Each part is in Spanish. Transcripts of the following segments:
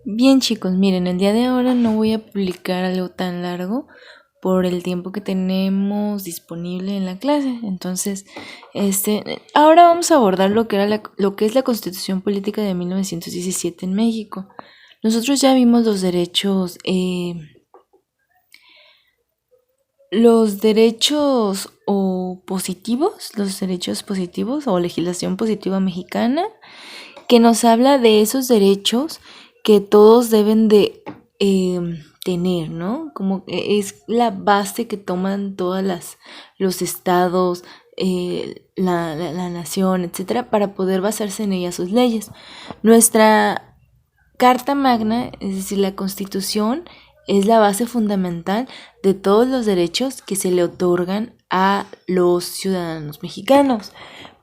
Bien chicos, miren, el día de ahora no voy a publicar algo tan largo por el tiempo que tenemos disponible en la clase. Entonces, ahora vamos a abordar lo que es la Constitución Política de 1917 en México. Nosotros ya vimos los derechos los derechos positivos o legislación positiva mexicana, que nos habla de esos derechos que todos deben de tener, ¿no? Como que es la base que toman los estados, la nación, etcétera, para poder basarse en ella sus leyes. Nuestra Carta Magna, es decir, la Constitución, es la base fundamental de todos los derechos que se le otorgan a los ciudadanos mexicanos.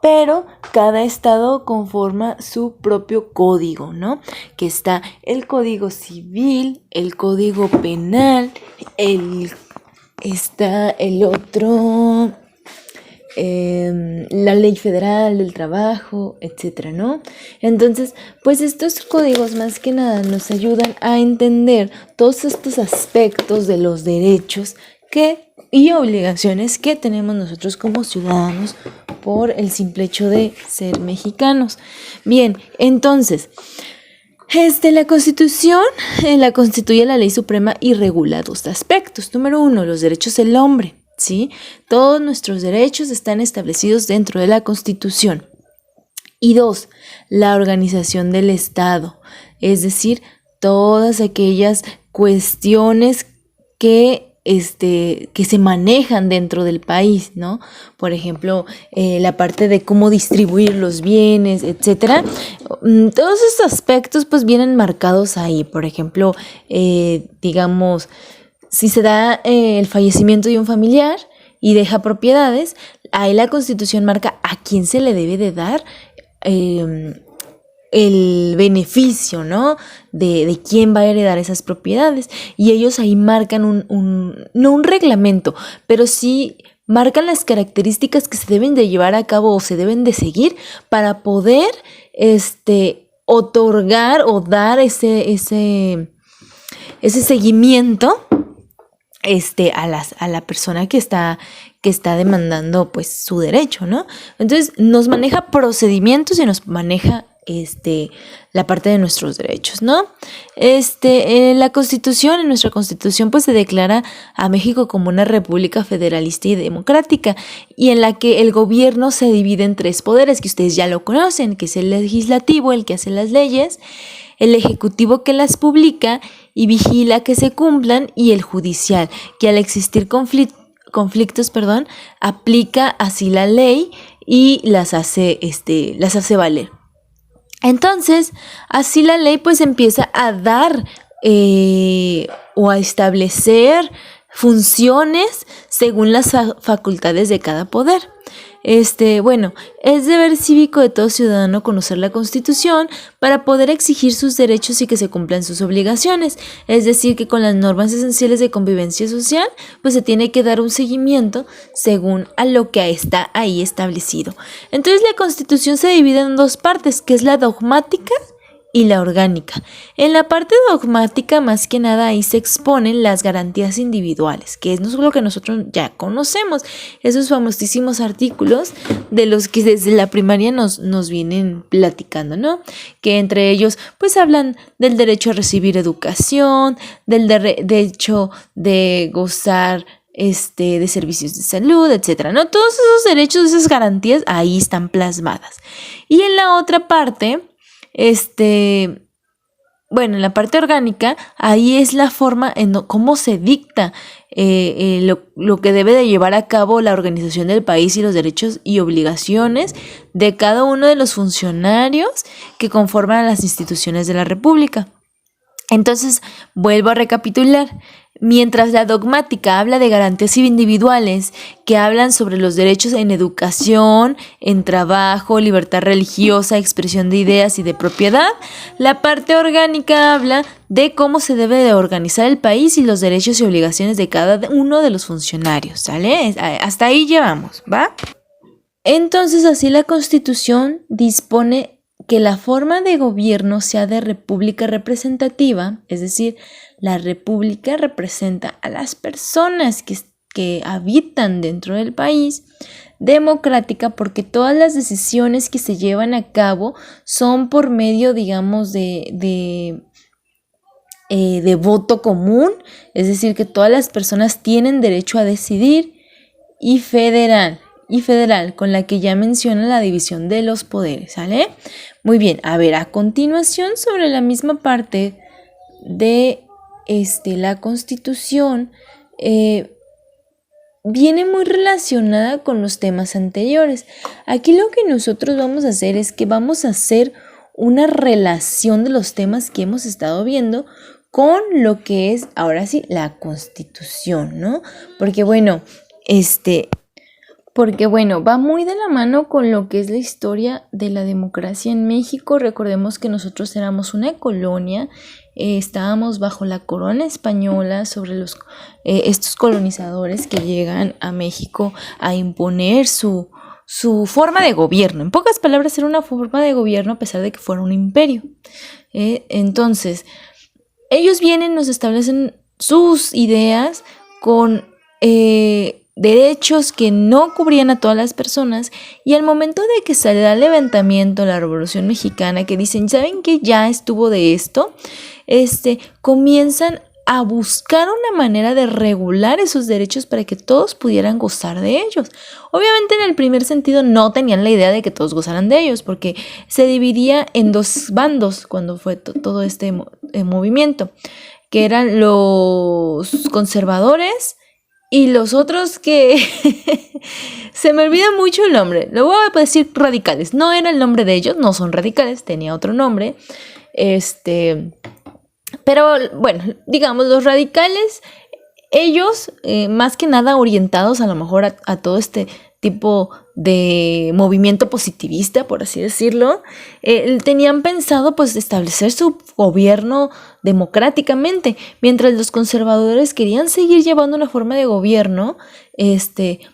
Pero cada estado conforma su propio código, ¿no? Que está el Código Civil, el Código Penal, está el otro, la Ley Federal del Trabajo, etcétera, ¿no? Entonces, pues estos códigos más que nada nos ayudan a entender todos estos aspectos de los derechos y obligaciones que tenemos nosotros como ciudadanos por el simple hecho de ser mexicanos. Bien, entonces, la Constitución la constituye la ley suprema y regula dos aspectos. Número 1, los derechos del hombre, ¿sí? Todos nuestros derechos están establecidos dentro de la Constitución. Y 2, la organización del Estado, es decir, todas aquellas cuestiones que se manejan dentro del país, ¿no? Por ejemplo, la parte de cómo distribuir los bienes, etcétera. Todos esos aspectos pues vienen marcados ahí. Por ejemplo, digamos, si se da el fallecimiento de un familiar y deja propiedades, ahí la Constitución marca a quién se le debe de dar el beneficio, ¿no? De quién va a heredar esas propiedades. Y ellos ahí marcan no un reglamento, pero sí marcan las características que se deben de llevar a cabo o se deben de seguir para poder otorgar o dar ese seguimiento a la persona que está demandando pues su derecho, ¿no? Entonces nos maneja procedimientos y nos maneja la parte de nuestros derechos, ¿no? En nuestra Constitución pues se declara a México como una república federalista y democrática, y en la que el gobierno se divide en 3 poderes, que ustedes ya lo conocen, que es el legislativo, el que hace las leyes, el ejecutivo que las publica y vigila que se cumplan, y el judicial, que al existir conflictos, aplica así la ley y las hace valer. Entonces, así la ley pues empieza a dar o a establecer funciones según las facultades de cada poder. Es deber cívico de todo ciudadano conocer la Constitución para poder exigir sus derechos y que se cumplan sus obligaciones. Es decir, que con las normas esenciales de convivencia social, pues se tiene que dar un seguimiento según a lo que está ahí establecido. Entonces la Constitución se divide en 2 partes, que es la dogmática y la orgánica. En la parte dogmática, más que nada, ahí se exponen las garantías individuales, que es lo que nosotros ya conocemos, esos famosísimos artículos de los que desde la primaria nos vienen platicando, ¿no? Que entre ellos, pues hablan del derecho a recibir educación, del derecho de gozar de servicios de salud, etcétera, ¿no? Todos esos derechos, esas garantías, ahí están plasmadas. Y en la otra parte, en la parte orgánica, ahí es la forma en cómo se dicta lo que debe de llevar a cabo la organización del país y los derechos y obligaciones de cada uno de los funcionarios que conforman las instituciones de la República. Entonces, vuelvo a recapitular. Mientras la dogmática habla de garantías individuales que hablan sobre los derechos en educación, en trabajo, libertad religiosa, expresión de ideas y de propiedad, la parte orgánica habla de cómo se debe de organizar el país y los derechos y obligaciones de cada uno de los funcionarios, ¿sale? Hasta ahí llevamos, ¿va? Entonces, así la Constitución dispone que la forma de gobierno sea de república representativa, es decir, la república representa a las personas que habitan dentro del país, democrática porque todas las decisiones que se llevan a cabo son por medio, digamos, de voto común, es decir, que todas las personas tienen derecho a decidir, y federal, con la que ya menciona la división de los poderes, ¿sale? Muy bien, a ver, a continuación sobre la misma parte de la Constitución, viene muy relacionada con los temas anteriores. Aquí lo que nosotros vamos a hacer es que vamos a hacer una relación de los temas que hemos estado viendo con lo que es, ahora sí, la Constitución, ¿no? Porque bueno, va muy de la mano con lo que es la historia de la democracia en México. Recordemos que nosotros éramos una colonia, estábamos bajo la corona española sobre estos colonizadores que llegan a México a imponer su forma de gobierno. En pocas palabras, era una forma de gobierno a pesar de que fuera un imperio. Entonces, ellos vienen, nos establecen sus ideas con derechos que no cubrían a todas las personas, y al momento de que se da el levantamiento, la Revolución Mexicana, que dicen, ¿saben qué? Ya estuvo de esto, comienzan a buscar una manera de regular esos derechos para que todos pudieran gozar de ellos. Obviamente en el primer sentido no tenían la idea de que todos gozaran de ellos, porque se dividía en dos bandos cuando fue todo este movimiento, que eran los conservadores y los otros que se me olvida mucho el nombre. Lo voy a decir radicales. No era el nombre de ellos, no son radicales, tenía otro nombre. Pero bueno, digamos, los radicales, ellos más que nada orientados a lo mejor a todo este tipo de movimiento positivista, por así decirlo, tenían pensado pues establecer su gobierno democráticamente, mientras los conservadores querían seguir llevando una forma de gobierno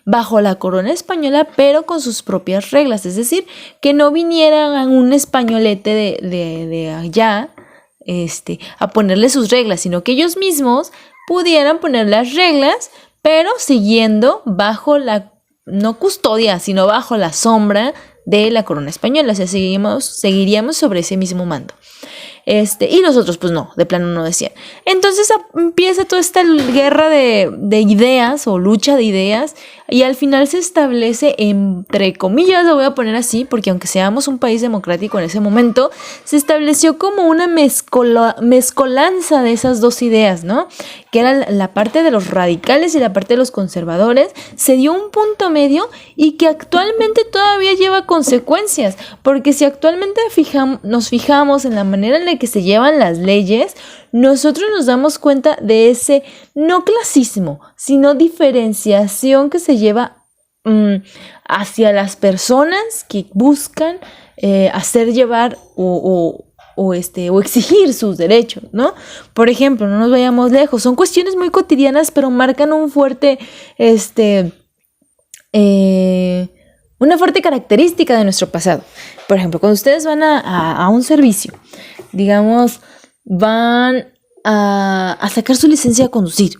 bajo la corona española, pero con sus propias reglas, es decir, que no vinieran a un españolete de allá a ponerle sus reglas, sino que ellos mismos pudieran poner las reglas, pero siguiendo bajo la, no custodia, sino bajo la sombra de la corona española. O sea, seguiríamos sobre ese mismo mando. Y los otros pues no, de plano no decían. Entonces empieza toda esta guerra de ideas o lucha de ideas, y al final se establece, entre comillas lo voy a poner así, porque aunque seamos un país democrático en ese momento, se estableció como una mezcolanza de esas dos ideas, ¿no? Que era la parte de los radicales y la parte de los conservadores. Se dio un punto medio y que actualmente todavía lleva consecuencias, porque si actualmente nos fijamos en la manera en la que se llevan las leyes, nosotros nos damos cuenta de ese no clasismo, sino diferenciación que se lleva hacia las personas que buscan hacer llevar o exigir sus derechos, ¿no? Por ejemplo, no nos vayamos lejos, son cuestiones muy cotidianas, pero marcan un fuerte, una fuerte característica de nuestro pasado. Por ejemplo, cuando ustedes van a un servicio, digamos, van a sacar su licencia de conducir,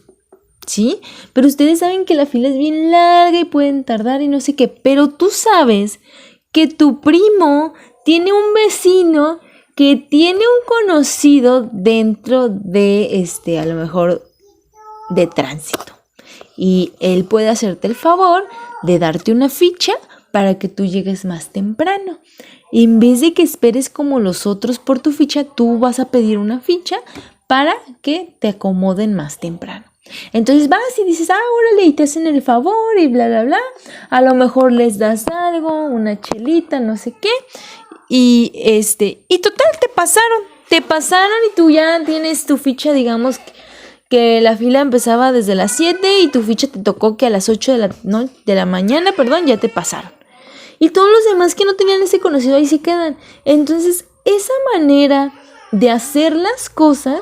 ¿sí? Pero ustedes saben que la fila es bien larga y pueden tardar y no sé qué, pero tú sabes que tu primo tiene un vecino que tiene un conocido dentro de, a lo mejor, de tránsito. Y él puede hacerte el favor de darte una ficha para que tú llegues más temprano. Y en vez de que esperes como los otros por tu ficha, tú vas a pedir una ficha para que te acomoden más temprano. Entonces vas y dices, órale, y te hacen el favor y bla, bla, bla. A lo mejor les das algo, una chelita, no sé qué. Y total, te pasaron y tú ya tienes tu ficha, digamos que la fila empezaba desde las 7 y tu ficha te tocó que a las 8 de la mañana, ya te pasaron. Y todos los demás que no tenían ese conocido ahí se quedan. Entonces, esa manera de hacer las cosas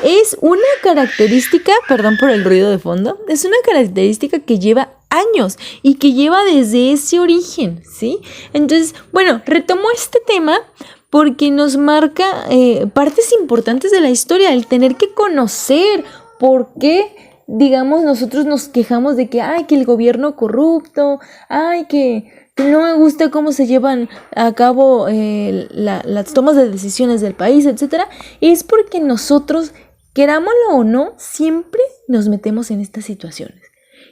es una característica, perdón por el ruido de fondo, es una característica que lleva años y que lleva desde ese origen, ¿sí? Entonces, bueno, retomo este tema porque nos marca partes importantes de la historia, el tener que conocer por qué, digamos, nosotros nos quejamos de que, ay, que el gobierno corrupto, ay, que no me gusta cómo se llevan a cabo las tomas de decisiones del país, etcétera. Es porque nosotros, querámoslo o no, siempre nos metemos en estas situaciones.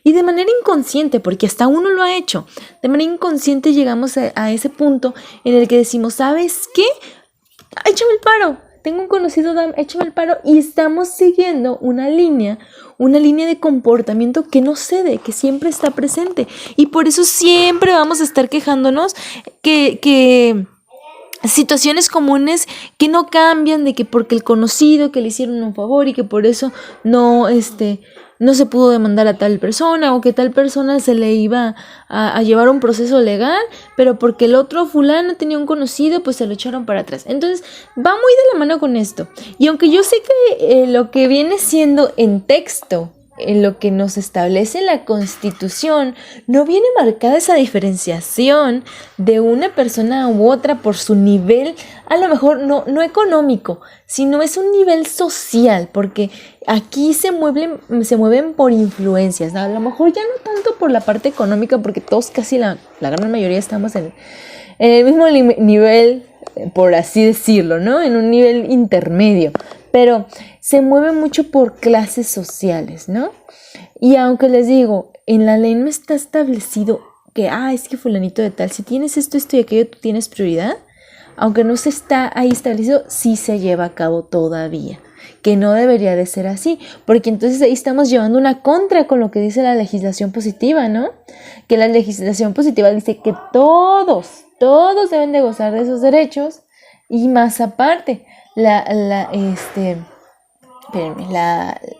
Y de manera inconsciente, porque hasta uno lo ha hecho, de manera inconsciente llegamos a ese punto en el que decimos, ¿sabes qué? Échame el paro. Tengo un conocido, échame el paro. Y estamos siguiendo una línea de comportamiento que no cede, que siempre está presente. Y por eso siempre vamos a estar quejándonos que situaciones comunes que no cambian, de que porque el conocido que le hicieron un favor y que por eso no se pudo demandar a tal persona, o que tal persona se le iba a llevar un proceso legal, pero porque el otro fulano tenía un conocido, pues se lo echaron para atrás. Entonces va muy de la mano con esto. Y aunque yo sé que lo que viene siendo en texto, en lo que nos establece la Constitución, no viene marcada esa diferenciación de una persona u otra por su nivel, a lo mejor no económico, sino es un nivel social, porque aquí se mueven por influencias, ¿no? A lo mejor ya no tanto por la parte económica, porque todos, casi la gran mayoría, estamos en el mismo nivel, por así decirlo, ¿no? En un nivel intermedio, pero se mueve mucho por clases sociales, ¿no? Y aunque les digo, en la ley no está establecido que, es que fulanito de tal, si tienes esto y aquello, tú tienes prioridad, aunque no se está ahí establecido, sí se lleva a cabo todavía, que no debería de ser así, porque entonces ahí estamos llevando una contra con lo que dice la legislación positiva, ¿no? Que la legislación positiva dice que todos deben de gozar de esos derechos, y más aparte,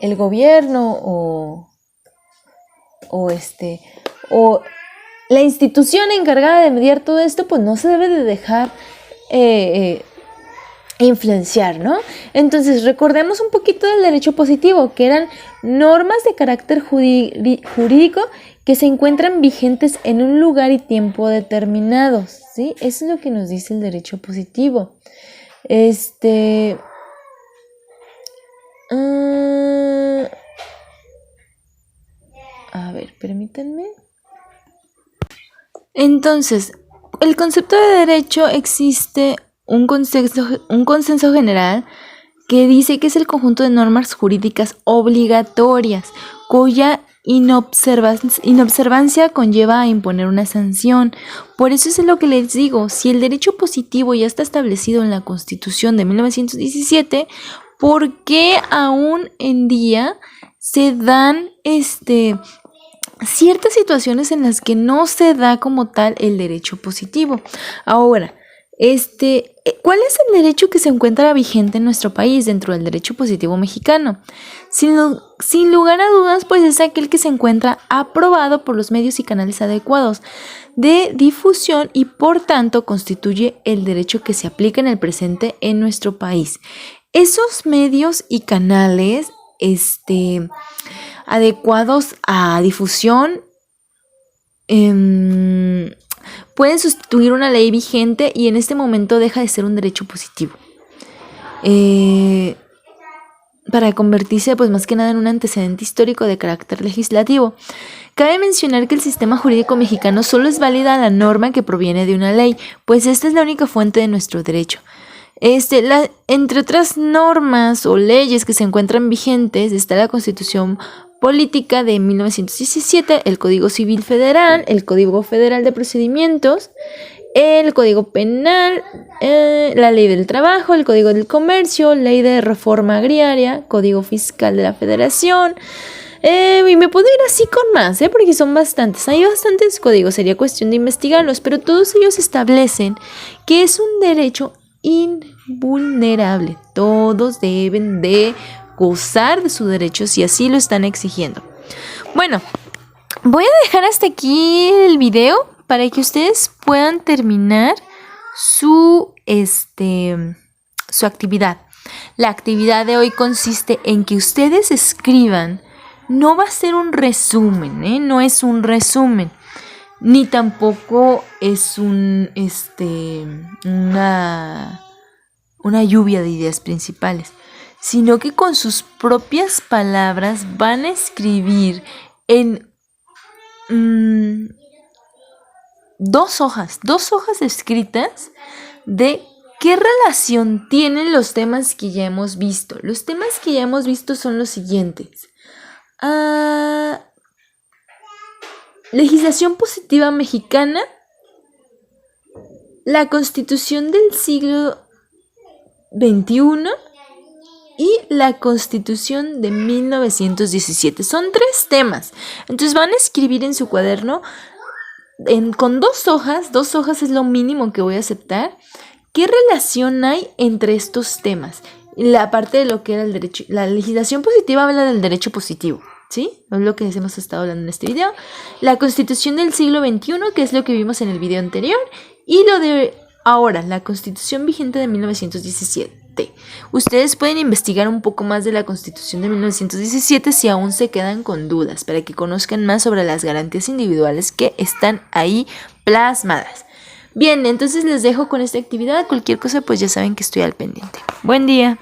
el gobierno o la institución encargada de mediar todo esto, pues no se debe de dejar influenciar, ¿no? Entonces, recordemos un poquito del derecho positivo, que eran normas de carácter jurídico que se encuentran vigentes en un lugar y tiempo determinados, ¿sí? Eso es lo que nos dice el derecho positivo. A ver, permítanme. Entonces, el concepto de derecho, existe un consenso general que dice que es el conjunto de normas jurídicas obligatorias cuya inobservancia conlleva a imponer una sanción. Por eso es lo que les digo, si el derecho positivo ya está establecido en la Constitución de 1917, ¿por qué aún en día se dan ciertas situaciones en las que no se da como tal el derecho positivo? Ahora, ¿cuál es el derecho que se encuentra vigente en nuestro país dentro del derecho positivo mexicano? Sin lugar a dudas, pues es aquel que se encuentra aprobado por los medios y canales adecuados de difusión y por tanto constituye el derecho que se aplica en el presente en nuestro país. Esos medios y canales adecuados a difusión pueden sustituir una ley vigente y en este momento deja de ser un derecho positivo para convertirse, pues más que nada, en un antecedente histórico de carácter legislativo. Cabe mencionar que el sistema jurídico mexicano solo es válida la norma que proviene de una ley, pues esta es la única fuente de nuestro derecho. Entre otras normas o leyes que se encuentran vigentes está la Constitución Política de 1917, el Código Civil Federal, el Código Federal de Procedimientos, el Código Penal, la Ley del Trabajo, el Código del Comercio, Ley de Reforma Agraria, Código Fiscal de la Federación, y me puedo ir así con más, porque son bastantes. Hay bastantes códigos, sería cuestión de investigarlos, pero todos ellos establecen que es un derecho invulnerable. Todos deben de gozar de sus derechos si así lo están exigiendo. Bueno, voy a dejar hasta aquí el video para que ustedes puedan terminar su actividad. La actividad de hoy consiste en que ustedes escriban no va a ser un resumen, ¿eh? No es un resumen, ni tampoco es una lluvia de ideas principales, sino que con sus propias palabras van a escribir en dos hojas escritas de qué relación tienen los temas que ya hemos visto. Los temas que ya hemos visto son los siguientes. Legislación positiva mexicana, la Constitución del siglo XXI y la Constitución de 1917. Son 3 temas. Entonces van a escribir en su cuaderno con 2 hojas. 2 hojas es lo mínimo que voy a aceptar. ¿Qué relación hay entre estos temas? La parte de lo que era el derecho. La legislación positiva habla del derecho positivo, ¿sí? Es lo que hemos estado hablando en este video. La Constitución del siglo XXI, que es lo que vimos en el video anterior. Y lo de ahora, la Constitución vigente de 1917. Ustedes pueden investigar un poco más de la Constitución de 1917 si aún se quedan con dudas, para que conozcan más sobre las garantías individuales que están ahí plasmadas. Bien, entonces les dejo con esta actividad. Cualquier cosa, pues ya saben que estoy al pendiente. Buen día.